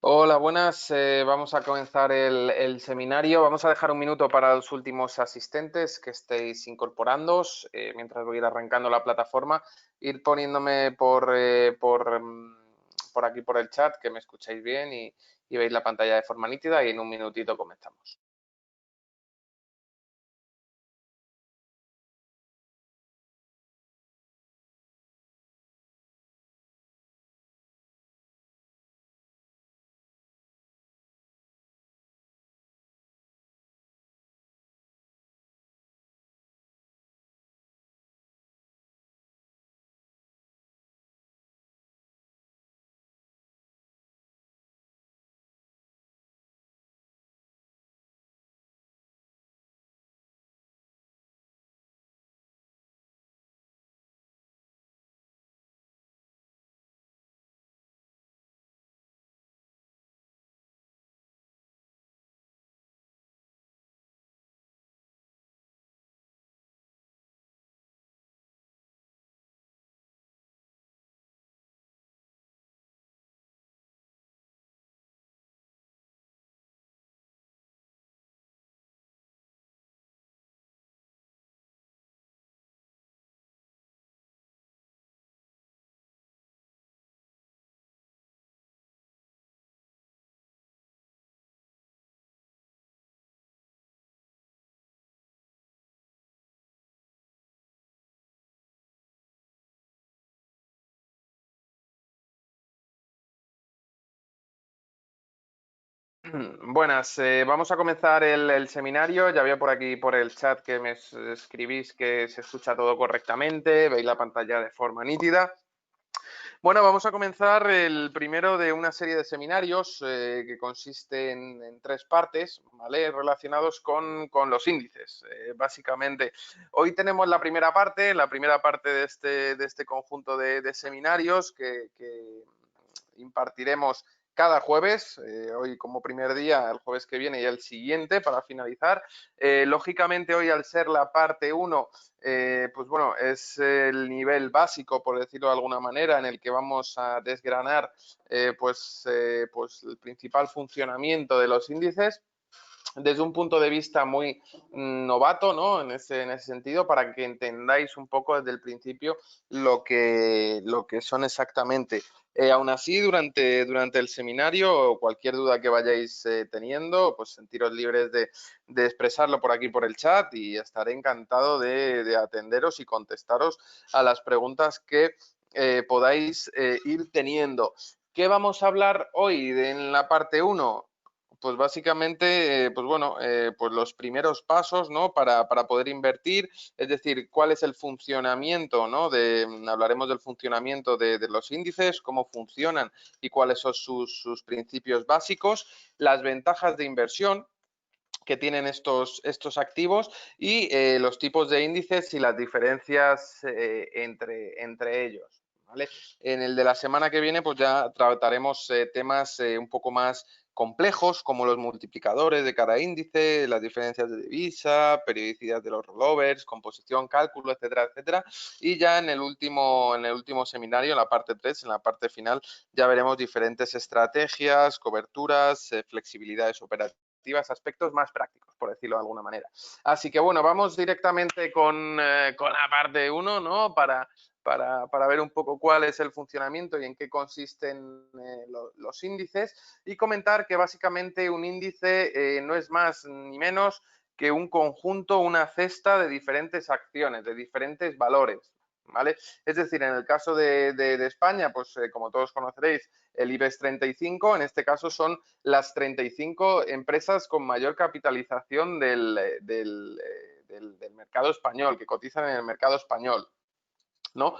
Hola, buenas. Vamos a comenzar el seminario. Vamos a dejar un minuto para los últimos asistentes que estéis incorporándoos. Mientras voy a ir arrancando la plataforma, ir poniéndome por aquí por el chat que me escucháis bien y veis la pantalla de forma nítida, y en un minutito comenzamos. Buenas, vamos a comenzar el seminario. Ya veo por aquí por el chat que me escribís que se escucha todo correctamente, veis la pantalla de forma nítida. Bueno, vamos a comenzar el primero de una serie de seminarios que consiste en tres partes, ¿vale? Relacionados con los índices. Básicamente, hoy tenemos la primera parte de este conjunto de seminarios que impartiremos cada jueves, hoy como primer día, el jueves que viene y el siguiente para finalizar. Lógicamente hoy, al ser la parte 1, pues bueno, es el nivel básico, por decirlo de alguna manera, en el que vamos a desgranar pues el principal funcionamiento de los índices desde un punto de vista muy novato, ¿no? En ese sentido, para que entendáis un poco desde el principio lo que son exactamente. Aún así, durante el seminario, cualquier duda que vayáis teniendo, pues sentiros libres de expresarlo por aquí, por el chat, y estaré encantado de atenderos y contestaros a las preguntas que podáis ir teniendo. ¿Qué vamos a hablar hoy en la parte 1? Pues básicamente, pues bueno, pues los primeros pasos, ¿no? Para poder invertir, es decir, cuál es el funcionamiento, ¿no? Hablaremos del funcionamiento de los índices, cómo funcionan y cuáles son sus principios básicos, las ventajas de inversión que tienen estos activos y los tipos de índices y las diferencias entre ellos. ¿Vale? En el de la semana que viene, pues ya trataremos temas un poco más complejos, como los multiplicadores de cada índice, las diferencias de divisa, periodicidad de los rollovers, composición, cálculo, etcétera, etcétera. Y ya en el último seminario, en la parte 3, en la parte final, ya veremos diferentes estrategias, coberturas, flexibilidades operativas, aspectos más prácticos, por decirlo de alguna manera. Así que bueno, vamos directamente con la parte 1, ¿no? Para ver un poco cuál es el funcionamiento y en qué consisten los índices, y comentar que básicamente un índice no es más ni menos que un conjunto, una cesta de diferentes acciones, de diferentes valores, ¿vale? Es decir, en el caso de España, pues como todos conoceréis, el IBEX 35, en este caso son las 35 empresas con mayor capitalización del mercado español, que cotizan en el mercado español, ¿no?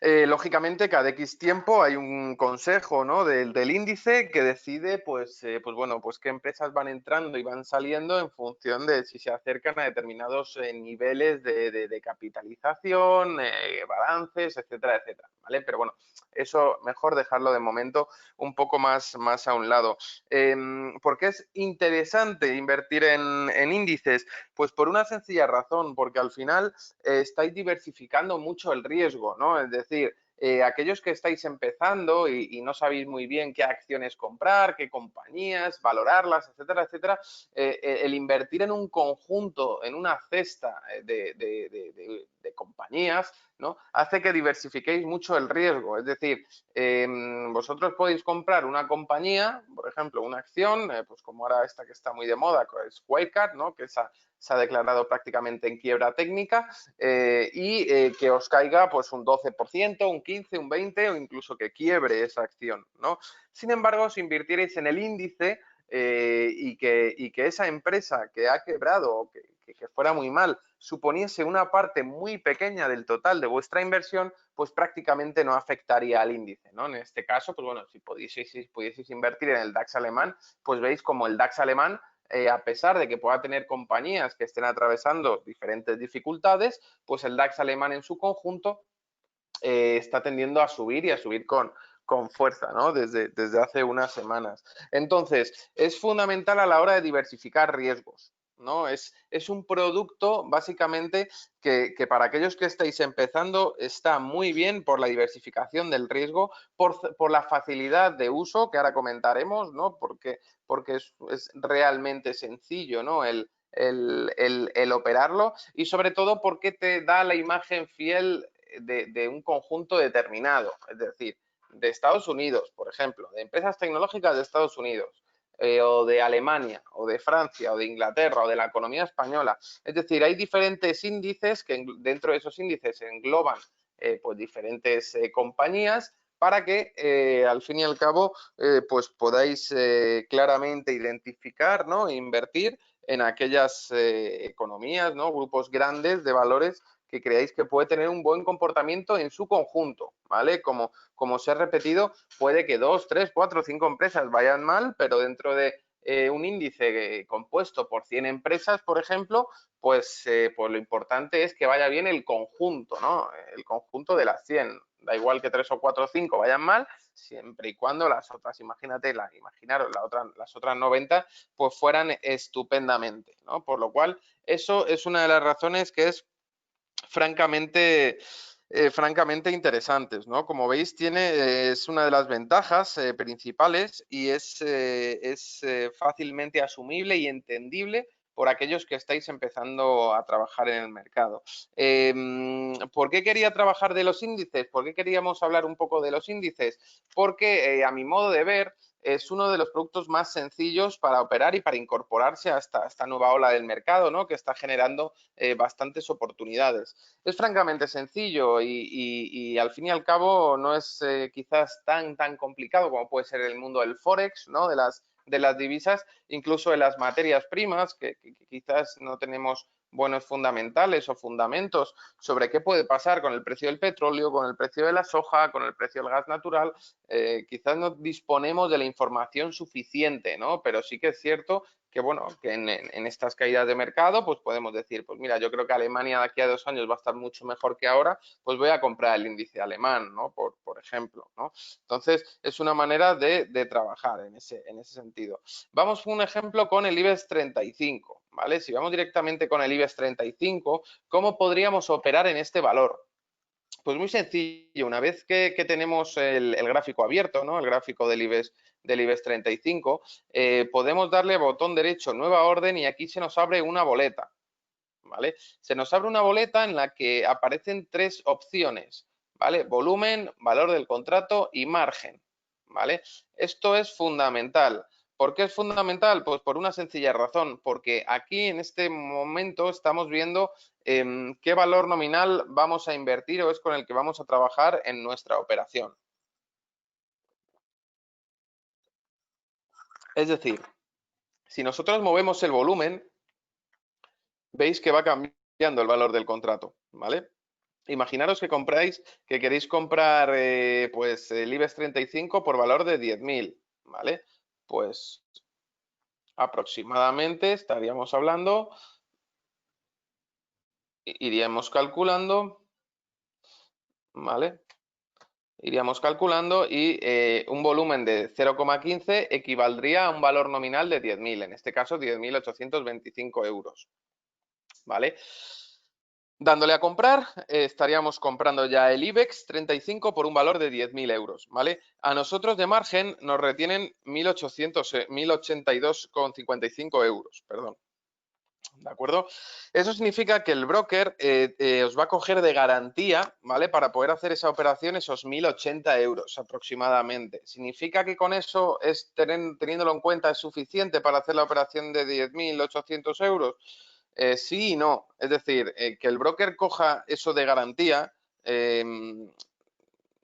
Lógicamente, cada X tiempo hay un consejo, ¿no? del índice que decide, pues bueno, pues qué empresas van entrando y van saliendo en función de si se acercan a determinados niveles de capitalización, balances, etcétera, etcétera, ¿vale? Pero bueno, eso mejor dejarlo de momento un poco más a un lado. ¿Por qué es interesante invertir en índices? Pues por una sencilla razón, porque al final estáis diversificando mucho el riesgo, ¿no? Es decir, aquellos que estáis empezando y no sabéis muy bien qué acciones comprar, qué compañías, valorarlas, etcétera, etcétera, el invertir en un conjunto, en una cesta de compañías, ¿no? Hace que diversifiquéis mucho el riesgo. Es decir, vosotros podéis comprar una compañía, por ejemplo, una acción, pues como ahora esta que está muy de moda, que es Wirecard, ¿no? Que se ha declarado prácticamente en quiebra técnica, que os caiga pues un 12%, un 15%, un 20% o incluso que quiebre esa acción, ¿no? Sin embargo, si invirtierais en el índice y que esa empresa que ha quebrado o que fuera muy mal suponiese una parte muy pequeña del total de vuestra inversión, pues prácticamente no afectaría al índice, ¿no? En este caso, pues bueno, si pudieseis invertir en el DAX alemán, pues veis como el DAX alemán, a pesar de que pueda tener compañías que estén atravesando diferentes dificultades, pues el DAX alemán en su conjunto está tendiendo a subir y a subir con fuerza, ¿no? Desde hace unas semanas. Entonces, es fundamental a la hora de diversificar riesgos, ¿no? Es un producto, básicamente, que para aquellos que estáis empezando está muy bien por la diversificación del riesgo, por la facilidad de uso, que ahora comentaremos, ¿no? Porque es realmente sencillo, ¿no? El operarlo y sobre todo porque te da la imagen fiel de un conjunto determinado, es decir, de Estados Unidos, por ejemplo, de empresas tecnológicas de Estados Unidos, o de Alemania, o de Francia, o de Inglaterra, o de la economía española. Es decir, hay diferentes índices que dentro de esos índices engloban pues diferentes compañías para que al fin y al cabo pues podáis claramente identificar, ¿no? E invertir en aquellas economías, ¿no? Grupos grandes de valores que creáis que puede tener un buen comportamiento en su conjunto, ¿vale? Como os he repetido, puede que 2, 3, 4, 5 empresas vayan mal, pero dentro de un índice compuesto por 100 empresas, por ejemplo, pues lo importante es que vaya bien el conjunto, ¿no? El conjunto de las 100. Da igual que 3 o 4 o 5 vayan mal, siempre y cuando las otras, imaginaros, las otras 90, pues fueran estupendamente, ¿no? Por lo cual, eso es una de las razones que es francamente, francamente interesantes, ¿no? Como veis, es una de las ventajas principales y es fácilmente asumible y entendible por aquellos que estáis empezando a trabajar en el mercado. ¿Por qué quería trabajar de los índices? ¿Por qué queríamos hablar un poco de los índices? Porque, a mi modo de ver, es uno de los productos más sencillos para operar y para incorporarse a esta nueva ola del mercado, ¿no? Que está generando bastantes oportunidades. Es francamente sencillo y al fin y al cabo no es quizás tan complicado como puede ser el mundo del Forex, ¿no? De las divisas, incluso de las materias primas, que quizás no tenemos buenos fundamentales o fundamentos sobre qué puede pasar con el precio del petróleo, con el precio de la soja, con el precio del gas natural. Quizás no disponemos de la información suficiente, ¿no? Pero sí que es cierto que, bueno, que en estas caídas de mercado, pues podemos decir, pues mira, yo creo que Alemania de aquí a 2 años va a estar mucho mejor que ahora, pues voy a comprar el índice alemán, ¿no? Por ejemplo, ¿no? Entonces, es una manera de trabajar en ese sentido. Vamos con un ejemplo con el IBEX 35, ¿vale? Si vamos directamente con el IBEX 35, ¿cómo podríamos operar en este valor? Pues muy sencillo, una vez que tenemos el gráfico abierto, ¿no? El gráfico del IBEX 35, podemos darle botón derecho, nueva orden, y aquí se nos abre una boleta, ¿vale? Se nos abre una boleta en la que aparecen 3 opciones, ¿vale? Volumen, valor del contrato y margen, ¿vale? Esto es fundamental. ¿Por qué es fundamental? Pues por una sencilla razón, porque aquí en este momento estamos viendo qué valor nominal vamos a invertir o es con el que vamos a trabajar en nuestra operación. Es decir, si nosotros movemos el volumen, veis que va cambiando el valor del contrato, ¿vale? Imaginaros que queréis comprar pues el IBEX 35 por valor de 10.000, ¿vale? Pues aproximadamente estaríamos hablando, iríamos calculando, ¿vale? Iríamos calculando y un volumen de 0,15 equivaldría a un valor nominal de 10.000, en este caso 10.825 euros, ¿vale? Dándole a comprar, estaríamos comprando ya el IBEX 35 por un valor de 10.000 euros, ¿vale? A nosotros de margen nos retienen 1.082,55 euros, perdón. ¿De acuerdo? Eso significa que el broker os va a coger de garantía, ¿vale? Para poder hacer esa operación esos 1.080 euros aproximadamente. ¿Significa que con eso, teniéndolo en cuenta, es suficiente para hacer la operación de 10.800 euros? Sí y no. Es decir, que el broker coja eso de garantía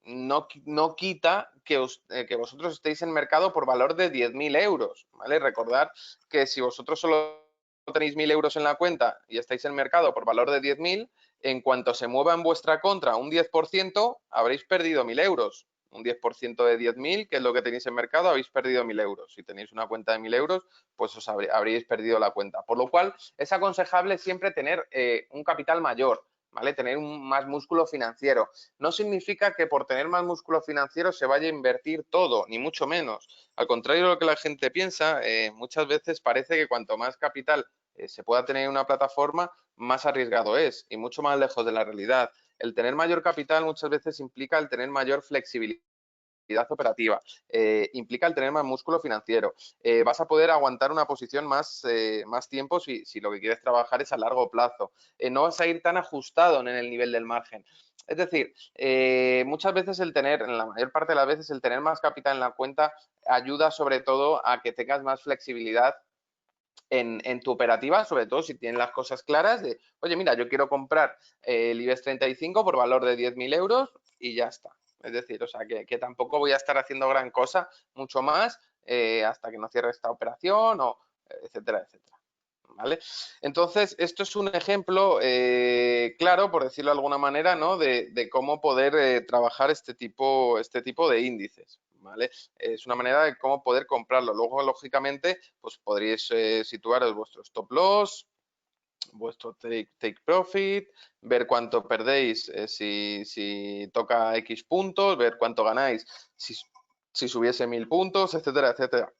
no quita que vosotros estéis en mercado por valor de 10.000 euros, ¿vale? Recordad que si vosotros solo tenéis 1.000 euros en la cuenta y estáis en mercado por valor de 10.000, en cuanto se mueva en vuestra contra un 10%, habréis perdido 1.000 euros. Un 10% de 10.000, que es lo que tenéis en mercado, habéis perdido 1.000 euros. Si tenéis una cuenta de 1.000 euros, pues os habríais perdido la cuenta. Por lo cual, es aconsejable siempre tener un capital mayor, ¿vale? Tener más músculo financiero. No significa que por tener más músculo financiero se vaya a invertir todo, ni mucho menos. Al contrario de lo que la gente piensa, muchas veces parece que cuanto más capital se pueda tener en una plataforma, más arriesgado es y mucho más lejos de la realidad. El tener mayor capital muchas veces implica el tener mayor flexibilidad operativa, implica el tener más músculo financiero. Vas a poder aguantar una posición más tiempo si lo que quieres trabajar es a largo plazo. No vas a ir tan ajustado en el nivel del margen. Es decir, muchas veces en la mayor parte de las veces, el tener más capital en la cuenta ayuda sobre todo a que tengas más flexibilidad en tu operativa, sobre todo si tienes las cosas claras de, oye, mira, yo quiero comprar el IBEX 35 por valor de 10.000 euros y ya está. Es decir, o sea, que tampoco voy a estar haciendo gran cosa, mucho más, hasta que no cierre esta operación o etcétera, etcétera. ¿Vale? Entonces, esto es un ejemplo claro, por decirlo de alguna manera, ¿no? de cómo poder trabajar este tipo de índices. ¿Vale? Es una manera de cómo poder comprarlo. Luego, lógicamente, pues podríais situaros vuestro stop loss, vuestro take profit, ver cuánto perdéis si toca X puntos, ver cuánto ganáis si subiese 1.000 puntos, etcétera, etcétera.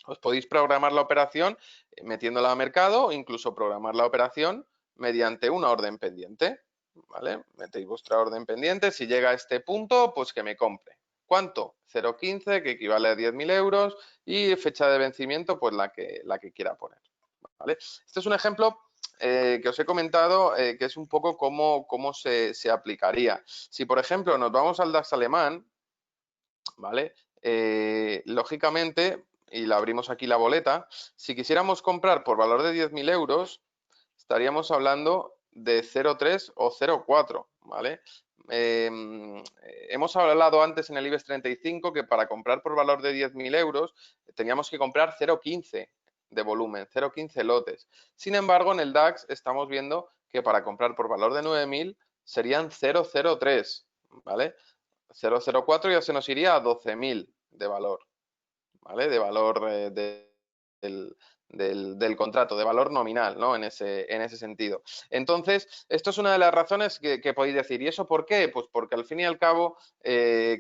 Os podéis programar la operación metiéndola a mercado, incluso programar la operación mediante una orden pendiente. ¿Vale? Metéis vuestra orden pendiente, si llega a este punto, pues que me compre. ¿Cuánto? 0,15, que equivale a 10.000 euros, y fecha de vencimiento, pues la que quiera poner. ¿Vale? Este es un ejemplo que os he comentado, que es un poco cómo se aplicaría. Si, por ejemplo, nos vamos al DAX alemán, ¿vale? Lógicamente, y le abrimos aquí la boleta, si quisiéramos comprar por valor de 10.000 euros, estaríamos hablando de 0,3 o 0,4, ¿vale? Hemos hablado antes en el IBEX 35 que para comprar por valor de 10.000 euros teníamos que comprar 0,15 de volumen, 0,15 lotes. Sin embargo, en el DAX estamos viendo que para comprar por valor de 9.000 serían 0,03, ¿vale? 0,04 ya se nos iría a 12.000 de valor, ¿vale? De valor del contrato, de valor nominal, ¿no? En ese sentido. Entonces, esto es una de las razones que podéis decir. ¿Y eso por qué? Pues porque al fin y al cabo,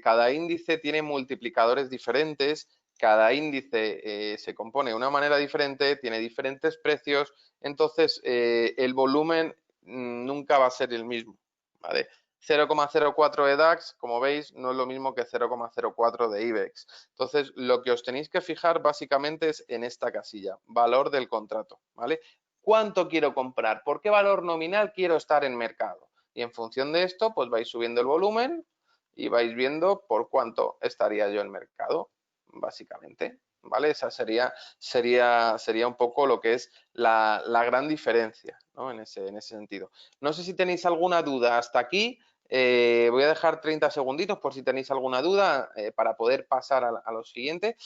cada índice tiene multiplicadores diferentes, cada índice se compone de una manera diferente, tiene diferentes precios, entonces el volumen nunca va a ser el mismo, ¿vale? 0,04 de DAX, como veis, no es lo mismo que 0,04 de IBEX. Entonces, lo que os tenéis que fijar básicamente es en esta casilla, valor del contrato, ¿vale? ¿Cuánto quiero comprar? ¿Por qué valor nominal quiero estar en mercado? Y en función de esto, pues vais subiendo el volumen y vais viendo por cuánto estaría yo en mercado, básicamente, ¿vale? Esa sería un poco lo que es la gran diferencia, ¿no? En ese sentido. No sé si tenéis alguna duda hasta aquí. Voy a dejar 30 segunditos por si tenéis alguna duda para poder pasar a lo siguiente,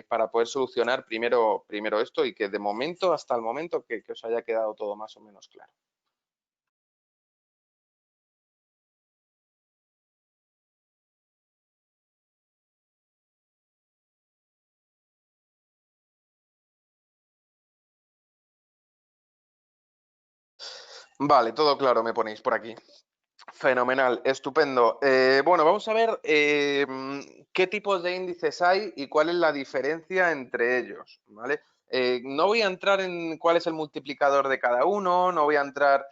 para poder solucionar primero esto y que de momento, hasta el momento, que os haya quedado todo más o menos claro. Vale, todo claro, me ponéis por aquí. Fenomenal, estupendo. Bueno, vamos a ver qué tipos de índices hay y cuál es la diferencia entre ellos, ¿vale? No voy a entrar en cuál es el multiplicador de cada uno, no voy a entrar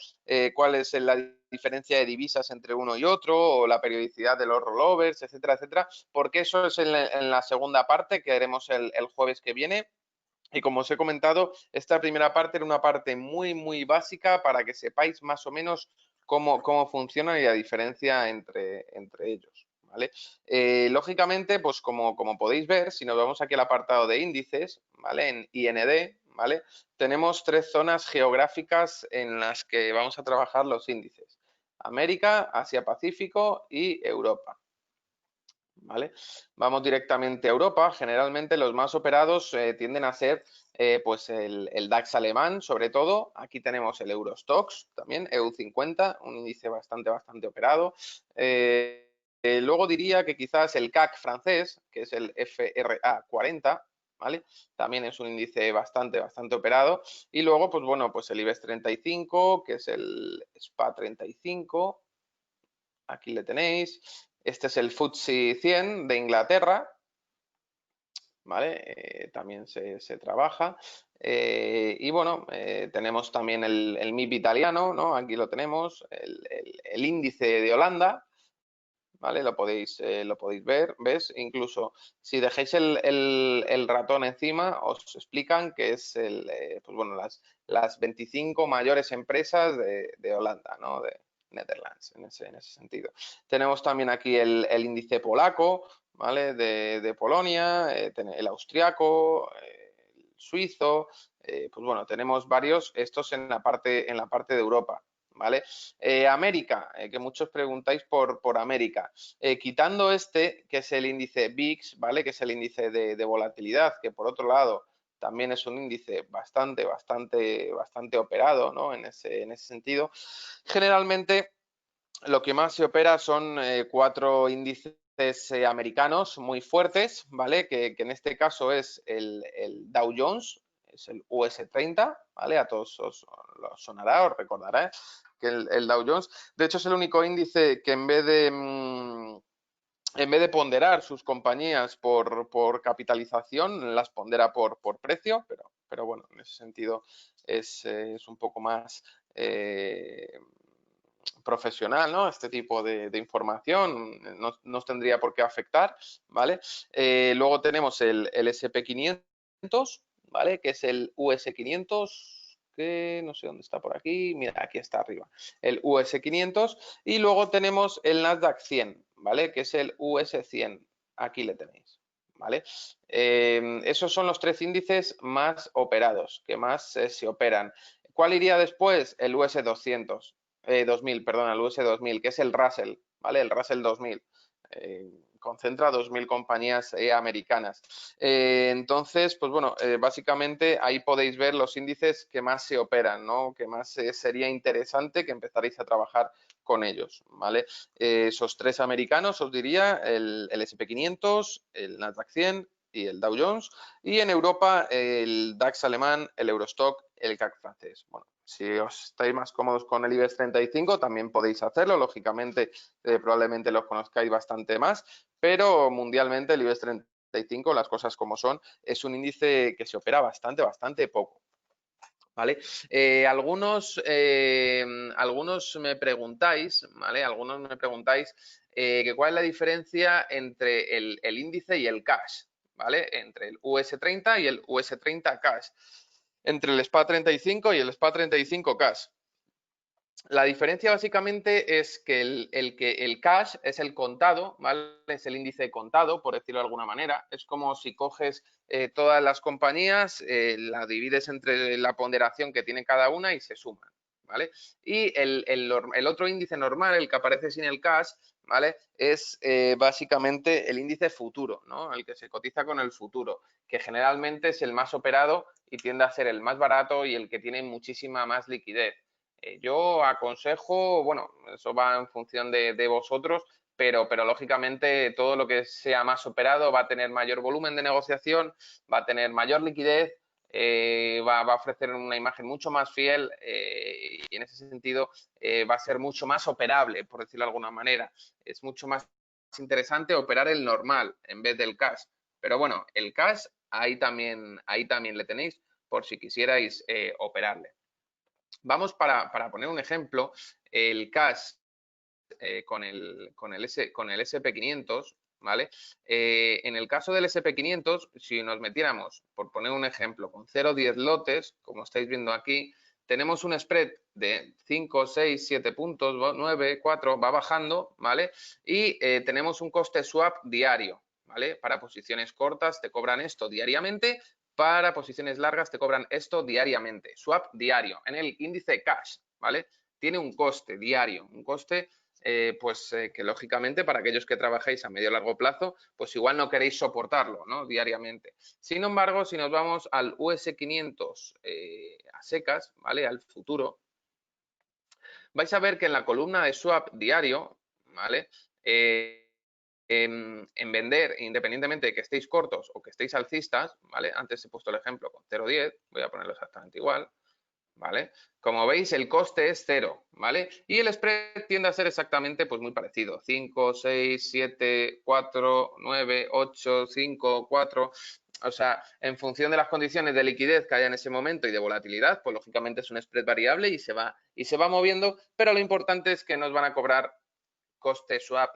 cuál es la diferencia de divisas entre uno y otro, o la periodicidad de los rollovers, etcétera, etcétera, porque eso es en la segunda parte que haremos el jueves que viene. Y como os he comentado, esta primera parte era una parte muy básica para que sepáis más o menos cómo funcionan y la diferencia entre ellos. ¿Vale? Lógicamente, pues como podéis ver, si nos vamos aquí al apartado de índices, ¿vale? En IND, ¿vale? Tenemos 3 zonas geográficas en las que vamos a trabajar los índices. América, Asia-Pacífico y Europa. ¿Vale? Vamos directamente a Europa. Generalmente los más operados tienden a ser pues el DAX alemán, sobre todo. Aquí tenemos el Eurostoxx también, EU50, un índice bastante operado. Luego diría que quizás el CAC francés, que es el FRA 40, ¿vale? También es un índice bastante operado. Y luego, pues bueno, pues el IBEX 35, que es el SPA 35. Aquí le tenéis. Este es el FTSE 100 de Inglaterra, ¿vale? También se trabaja. Y bueno, tenemos también el MIB italiano, ¿no? Aquí lo tenemos, el índice de Holanda, ¿vale? Lo podéis ver, ¿ves? Incluso si dejáis el ratón encima, os explican que es pues bueno, las 25 mayores empresas de Holanda, ¿no? De Netherlands, en ese sentido. Tenemos también aquí el índice polaco, ¿vale? De Polonia, el austriaco, el suizo, pues bueno, tenemos varios, estos en la parte de Europa. ¿Vale? América, que muchos preguntáis por América. Quitando este, que es el índice VIX, ¿vale? Que es el índice de volatilidad, que por otro lado también es un índice bastante operado, ¿no? En ese sentido. Generalmente lo que más se opera son 4 índices americanos muy fuertes, ¿vale? Que en este caso es el Dow Jones, es el US30, ¿vale? A todos os sonará, os recordará que el Dow Jones, de hecho es el único índice que en vez de ponderar sus compañías por capitalización, las pondera por precio, pero bueno, en ese sentido es un poco más profesional, ¿no? Este tipo de información no nos tendría por qué afectar, ¿vale? Luego tenemos el SP500, ¿vale? Que es el US500, que no sé dónde está por aquí, mira, aquí está arriba, el US500, y luego tenemos el Nasdaq 100, ¿vale? Que es el US100, aquí le tenéis. ¿Vale? Esos son los 3 índices más operados, que más se operan. ¿Cuál iría después? El US200. 2000, perdón, el US2000, que es el Russell, ¿vale? El Russell 2000. Concentra 2.000 compañías americanas. Entonces, pues bueno, básicamente ahí podéis ver los índices que más se operan, ¿no? Que más sería interesante que empezaréis a trabajar con ellos, ¿vale? Esos 3 americanos, os diría, el SP500, el Nasdaq 100 y el Dow Jones. Y en Europa, el DAX alemán, el Eurostock, el CAC francés. Bueno, si os estáis más cómodos con el IBEX 35, también podéis hacerlo. Lógicamente, probablemente los conozcáis bastante más, pero mundialmente el IBEX 35, las cosas como son, es un índice que se opera bastante poco. ¿Vale? Algunos me preguntáis, ¿vale? Algunos me preguntáis que cuál es la diferencia entre el índice y el cash, ¿vale? Entre el US30 y el US30 cash. Entre el SPA 35 y el SPA 35 cash. La diferencia básicamente es que el cash es el contado, ¿vale? Es el índice de contado, por decirlo de alguna manera. Es como si coges todas las compañías, la divides entre la ponderación que tiene cada una y se suman, ¿vale? Y el otro índice normal, el que aparece sin el cash, ¿vale? Es básicamente el índice futuro, ¿no? El que se cotiza con el futuro, que generalmente es el más operado y tiende a ser el más barato y el que tiene muchísima más liquidez. Yo aconsejo, bueno, eso va en función de vosotros, pero lógicamente todo lo que sea más operado va a tener mayor volumen de negociación, va a tener mayor liquidez, va a ofrecer una imagen mucho más fiel y en ese sentido va a ser mucho más operable, por decirlo de alguna manera. Es mucho más interesante operar el normal en vez del cash. Pero bueno, el cash ahí también le tenéis por si quisierais operarle. Vamos para poner un ejemplo, el cash con el SP500, ¿vale? En el caso del SP500, si nos metiéramos, por poner un ejemplo, con 0,10 lotes, como estáis viendo aquí, tenemos un spread de 5, 6, 7 puntos, 9, 4, va bajando, ¿vale? Y tenemos un coste swap diario, ¿vale? Para posiciones cortas te cobran esto diariamente, para posiciones largas te cobran esto diariamente. Swap diario en el índice cash, ¿vale? Tiene un coste diario, un coste que lógicamente para aquellos que trabajáis a medio o largo plazo, pues igual no queréis soportarlo, ¿no? Diariamente. Sin embargo, si nos vamos al US500 a secas, ¿vale? Al futuro, vais a ver que en la columna de swap diario, ¿vale? En vender, independientemente de que estéis cortos o que estéis alcistas, ¿vale? Antes he puesto el ejemplo con 0,10, voy a ponerlo exactamente igual, ¿vale? Como veis, el coste es 0, ¿vale? Y el spread tiende a ser exactamente pues muy parecido, 5, 6, 7, 4, 9, 8, 5, 4, o sea, en función de las condiciones de liquidez que haya en ese momento y de volatilidad, pues lógicamente es un spread variable y se va moviendo, pero lo importante es que nos van a cobrar coste swap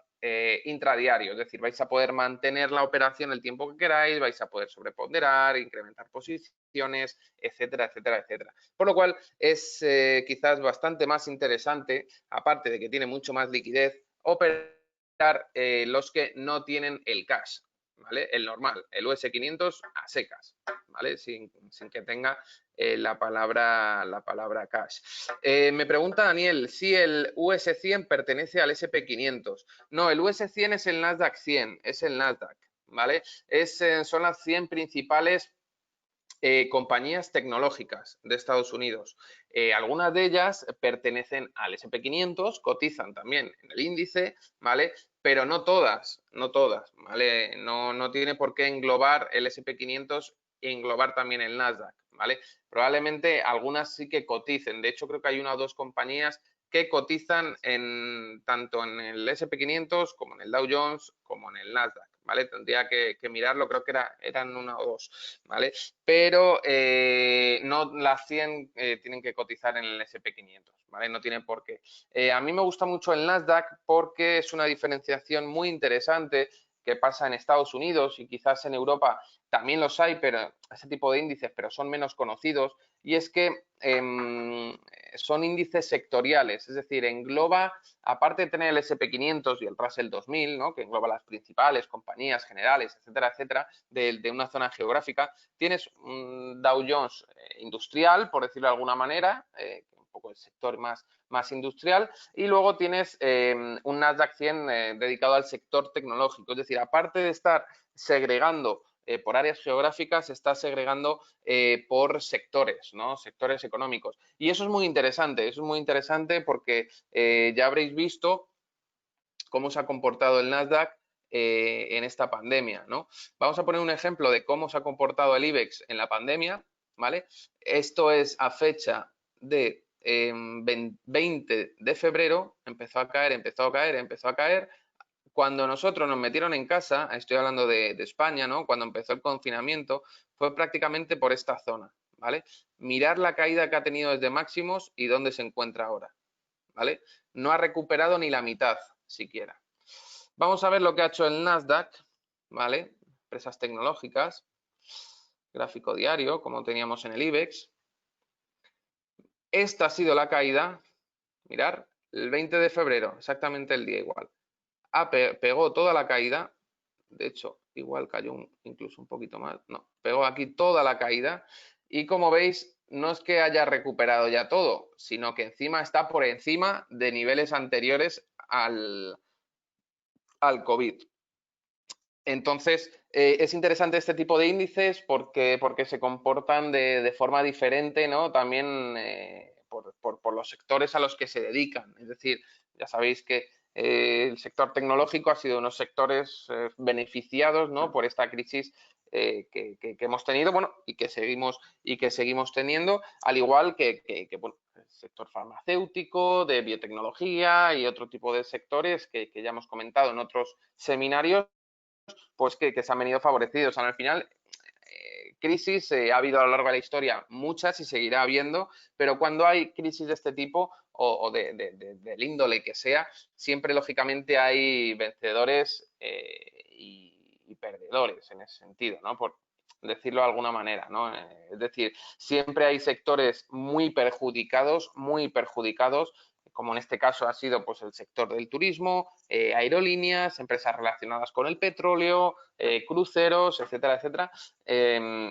intradiario, es decir, vais a poder mantener la operación el tiempo que queráis, vais a poder sobreponderar, incrementar posiciones, etcétera, etcétera, etcétera. Por lo cual es quizás bastante más interesante, aparte de que tiene mucho más liquidez, operar los que no tienen el cash, ¿vale? El normal, el US500 a secas, ¿vale? Sin que tenga la palabra cash. Me pregunta Daniel si el US100 pertenece al SP500. No, el US100 es el Nasdaq 100, es el Nasdaq, ¿vale? Son las 100 principales compañías tecnológicas de Estados Unidos. Algunas de ellas pertenecen al SP500, cotizan también en el índice, ¿vale? Pero no todas, ¿vale? No tiene por qué englobar el SP500 e englobar también el Nasdaq, ¿vale? Probablemente algunas sí que coticen. De hecho, creo que hay una o dos compañías que cotizan tanto en el SP500 como en el Dow Jones como en el Nasdaq, ¿vale? Tendría que mirarlo, creo que eran una o dos, ¿vale? Pero no las 100 tienen que cotizar en el SP500, ¿vale? No tiene por qué. A mí me gusta mucho el Nasdaq porque es una diferenciación muy interesante que pasa en Estados Unidos y quizás en Europa también los hay, pero ese tipo de índices, pero son menos conocidos, y es que son índices sectoriales, es decir, engloba, aparte de tener el SP500 y el Russell 2000, ¿no? Que engloba las principales compañías generales, etcétera, etcétera, de una zona geográfica, tienes un Dow Jones industrial, por decirlo de alguna manera, un poco el sector más industrial, y luego tienes un Nasdaq 100 dedicado al sector tecnológico, es decir, aparte de estar segregando por áreas geográficas, se está segregando por sectores, ¿no? Sectores económicos. Y eso es muy interesante porque ya habréis visto cómo se ha comportado el Nasdaq en esta pandemia, ¿no? Vamos a poner un ejemplo de cómo se ha comportado el IBEX en la pandemia, ¿vale? Esto es a fecha de 20 de febrero, empezó a caer, empezó a caer. Cuando nosotros nos metieron en casa, estoy hablando de España, ¿no? Cuando empezó el confinamiento, fue prácticamente por esta zona, ¿vale? Mirar la caída que ha tenido desde máximos y dónde se encuentra ahora, ¿vale? No ha recuperado ni la mitad siquiera. Vamos a ver lo que ha hecho el Nasdaq, ¿vale? Empresas tecnológicas, gráfico diario, como teníamos en el IBEX. Esta ha sido la caída, mirar, el 20 de febrero, exactamente el día igual. Pegó toda la caída, de hecho, igual cayó incluso un poquito más, no, pegó aquí toda la caída y como veis, no es que haya recuperado ya todo, sino que encima está por encima de niveles anteriores al COVID. Entonces, es interesante este tipo de índices porque se comportan de forma diferente, ¿no? También por los sectores a los que se dedican. Es decir, ya sabéis que el sector tecnológico ha sido unos sectores beneficiados, ¿no? Por esta crisis que hemos tenido, bueno, y que seguimos teniendo, al igual que bueno, el sector farmacéutico, de biotecnología y otro tipo de sectores que ya hemos comentado en otros seminarios, pues que se han venido favorecidos. Al final, crisis ha habido a lo largo de la historia muchas y seguirá habiendo, pero cuando hay crisis de este tipo o del índole que sea, siempre lógicamente hay vencedores y perdedores en ese sentido, ¿no? Por decirlo de alguna manera, ¿no? Es decir, siempre hay sectores muy perjudicados, como en este caso ha sido pues, el sector del turismo, aerolíneas, empresas relacionadas con el petróleo, cruceros, etcétera, etcétera.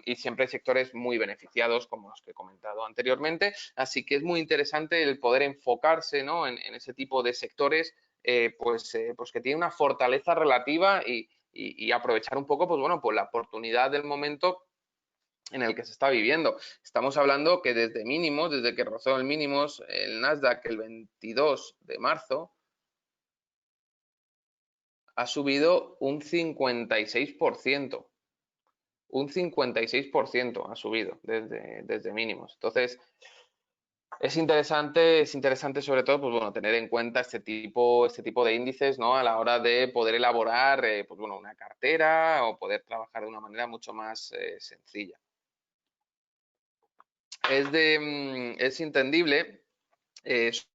Y siempre hay sectores muy beneficiados, como los que he comentado anteriormente. Así que es muy interesante el poder enfocarse, ¿no? en ese tipo de sectores pues que tiene una fortaleza relativa y aprovechar un poco, pues bueno, pues la oportunidad del momento en el que se está viviendo. Estamos hablando que desde mínimos, desde que rozó el mínimos, el Nasdaq el 22 de marzo, ha subido un 56%. Un 56% ha subido desde mínimos. Entonces, es interesante sobre todo, pues bueno, tener en cuenta este tipo de índices, ¿no? A la hora de poder elaborar, pues bueno, una cartera o poder trabajar de una manera mucho más sencilla. Es entendible,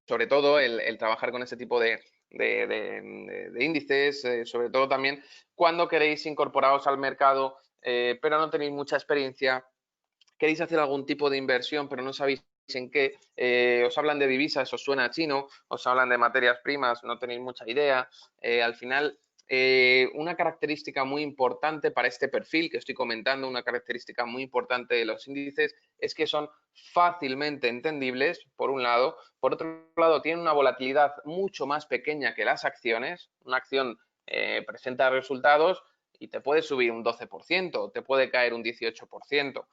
sobre todo el trabajar con ese tipo de índices, sobre todo también cuando queréis incorporaros al mercado, pero no tenéis mucha experiencia, queréis hacer algún tipo de inversión, pero no sabéis en qué, os hablan de divisas, os suena a chino, os hablan de materias primas, no tenéis mucha idea. Al final, una característica muy importante para este perfil que estoy comentando, una característica muy importante de los índices, es que son fácilmente entendibles, por un lado. Por otro lado, tienen una volatilidad mucho más pequeña que las acciones. Una acción presenta resultados y te puede subir un 12%, te puede caer un 18%.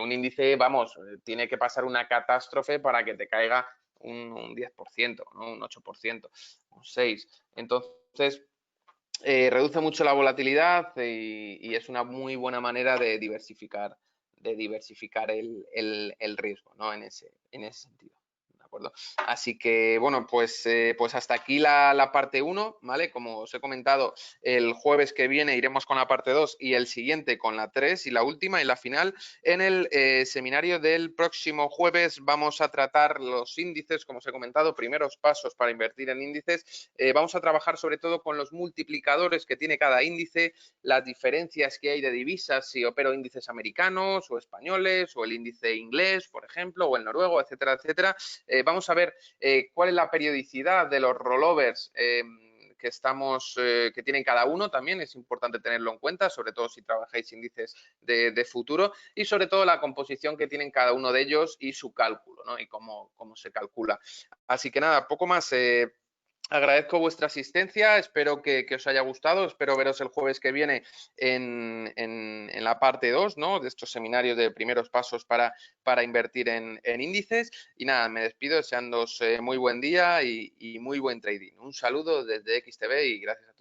Un índice, vamos, tiene que pasar una catástrofe para que te caiga un 10%, ¿no? Un 8%, un 6%. Entonces, reduce mucho la volatilidad y es una muy buena manera de diversificar el riesgo, ¿no? En ese sentido. ¿De acuerdo? Así que, bueno, pues hasta aquí la parte 1, ¿vale? Como os he comentado, el jueves que viene iremos con la parte 2 y el siguiente con la 3 y la última y la final. En el seminario del próximo jueves vamos a tratar los índices, como os he comentado, primeros pasos para invertir en índices. Vamos a trabajar sobre todo con los multiplicadores que tiene cada índice, las diferencias que hay de divisas, si opero índices americanos o españoles o el índice inglés, por ejemplo, o el noruego, etcétera, etcétera. Vamos a ver cuál es la periodicidad de los rollovers que tienen cada uno, también es importante tenerlo en cuenta, sobre todo si trabajáis índices de futuro, y sobre todo la composición que tienen cada uno de ellos y su cálculo, ¿no? Y cómo se calcula. Así que nada, poco más. Agradezco vuestra asistencia, espero que os haya gustado, espero veros el jueves que viene en la parte 2, ¿no? De estos seminarios de primeros pasos para invertir en índices. Y nada, me despido deseándoos muy buen día y muy buen trading. Un saludo desde XTB y gracias a